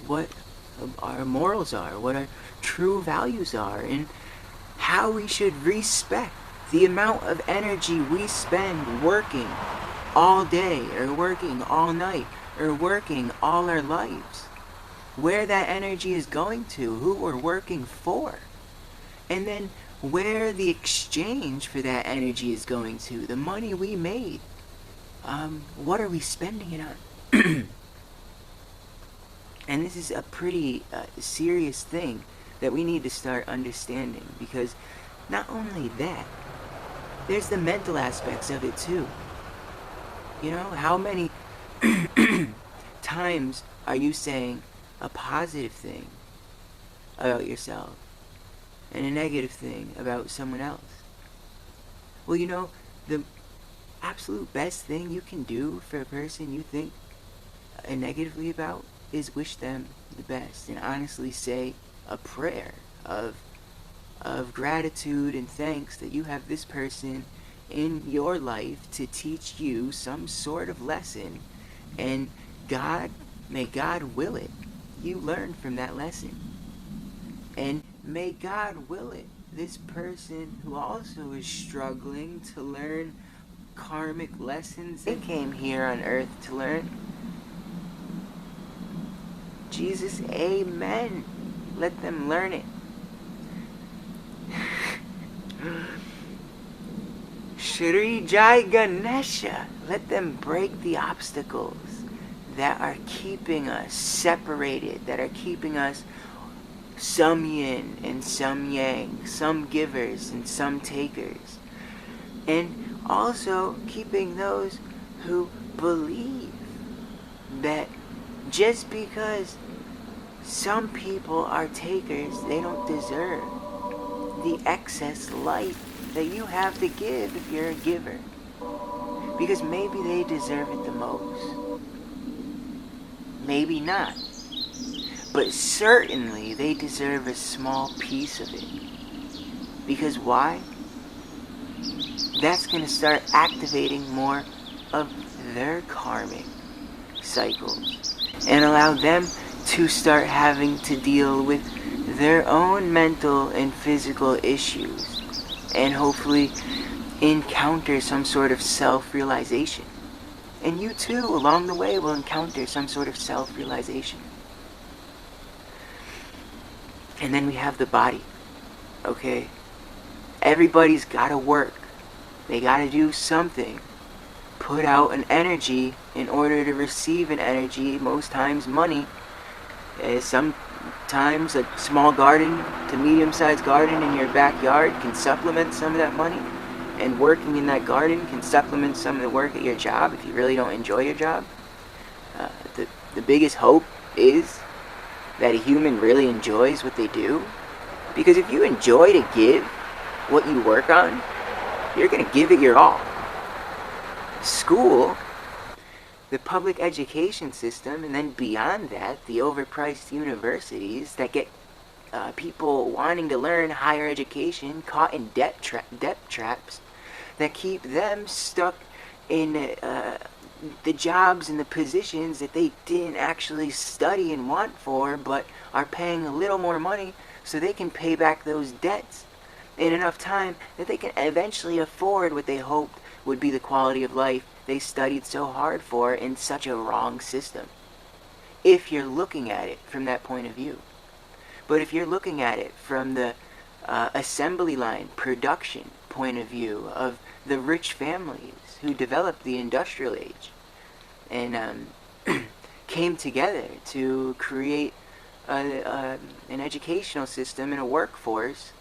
what our morals are, what our true values are, and how we should respect the amount of energy we spend working all day, or working all night, or working all our lives. Where that energy is going to, who we're working for, and then where the exchange for that energy is going to, the money we made. What are we spending it on? And this is a pretty serious thing that we need to start understanding, because not only that, there's the mental aspects of it too. You know, how many times are you saying a positive thing about yourself and a negative thing about someone else? Well, you know, the absolute best thing you can do for a person you think negatively about is wish them the best and honestly say a prayer of gratitude and thanks that you have this person in your life to teach you some sort of lesson, and may God will it, you learn from that lesson. And may God will it, this person who also is struggling to learn karmic lessons they came here on earth to learn. Jesus, amen. Let them learn it. Shri Jai Ganesha. Let them break the obstacles that are keeping us separated, that are keeping us some yin and some yang, some givers and some takers. And also keeping those who believe that just because some people are takers, they don't deserve the excess light that you have to give if you're a giver. Because maybe they deserve it the most. Maybe not. But certainly they deserve a small piece of it. Because why? That's going to start activating more of their karmic cycles and allow them to start having to deal with their own mental and physical issues, and hopefully encounter some sort of self-realization. And you too, along the way, will encounter some sort of self-realization. And then we have the body, okay? Everybody's gotta work. They gotta do something. Put out an energy in order to receive an energy, most times money. Sometimes a small garden to medium-sized garden in your backyard can supplement some of that money. And working in that garden can supplement some of the work at your job if you really don't enjoy your job. The biggest hope is that a human really enjoys what they do. Because if you enjoy to give what you work on, you're going to give it your all. School, the public education system, and then beyond that, the overpriced universities that get people wanting to learn higher education caught in debt traps that keep them stuck in the jobs and the positions that they didn't actually study and want for, but are paying a little more money so they can pay back those debts in enough time that they can eventually afford what they hoped would be the quality of life they studied so hard for in such a wrong system. If you're looking at it from that point of view. But if you're looking at it from the assembly line production point of view of the rich families who developed the industrial age and came together to create an educational system and a workforce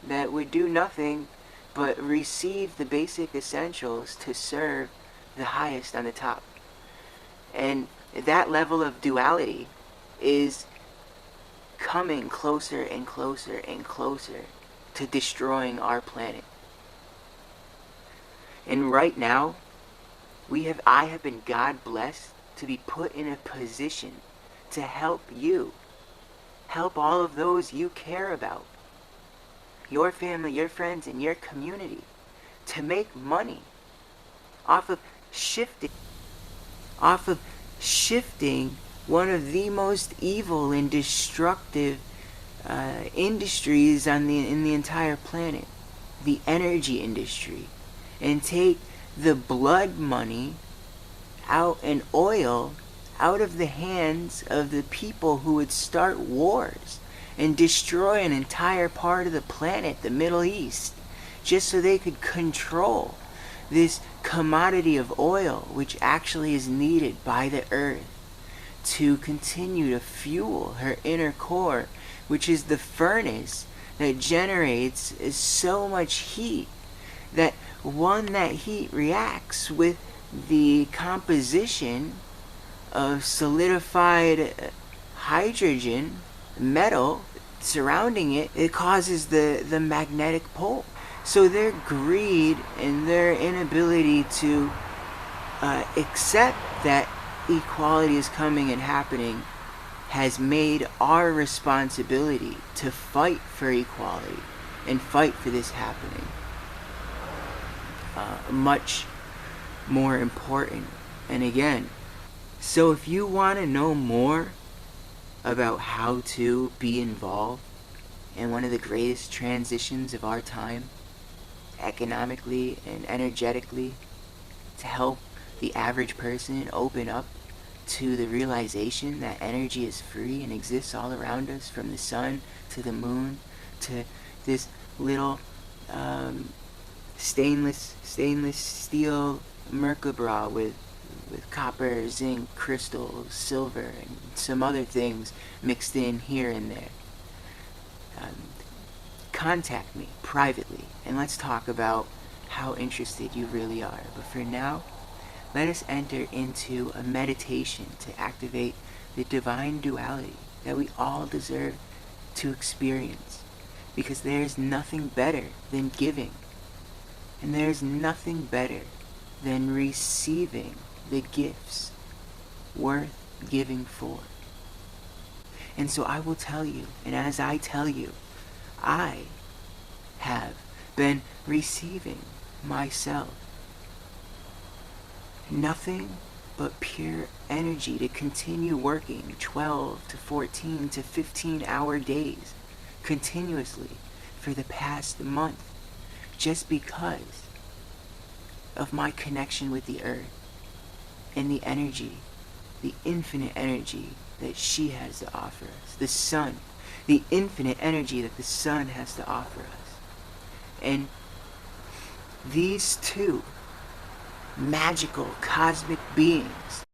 that would do nothing but receive the basic essentials to serve the highest on the top. And that level of duality is coming closer and closer and closer to destroying our planet. And right now, I have been God blessed to be put in a position to help you, help all of those you care about, your family, your friends, and your community, to make money off of shifting one of the most evil and destructive industries in the entire planet, the energy industry, and take the blood money out and oil out of the hands of the people who would start wars and destroy an entire part of the planet, the Middle East, just so they could control this commodity of oil, which actually is needed by the earth to continue to fuel her inner core, which is the furnace that generates so much heat that that heat reacts with the composition of solidified hydrogen metal surrounding it. It causes the magnetic pole. So their greed and their inability to accept that equality is coming and happening has made our responsibility to fight for equality and fight for this happening much more important. And again, so if you want to know more about how to be involved in one of the greatest transitions of our time, economically and energetically, to help the average person open up to the realization that energy is free and exists all around us, from the sun to the moon to this little stainless steel Merkebrah with copper, zinc, crystal, silver, and some other things mixed in here and there. Contact me privately and let's talk about how interested you really are. But for now, let us enter into a meditation to activate the divine duality that we all deserve to experience, because there's nothing better than giving, and there's nothing better than receiving the gifts worth giving for. And so I will tell you, and as I tell you, I have been receiving myself nothing but pure energy to continue working 12 to 14 to 15 hour days continuously for the past month, just because of my connection with the earth and the energy, the infinite energy that she has to offer us, the sun, the infinite energy that the sun has to offer us. And these two magical cosmic beings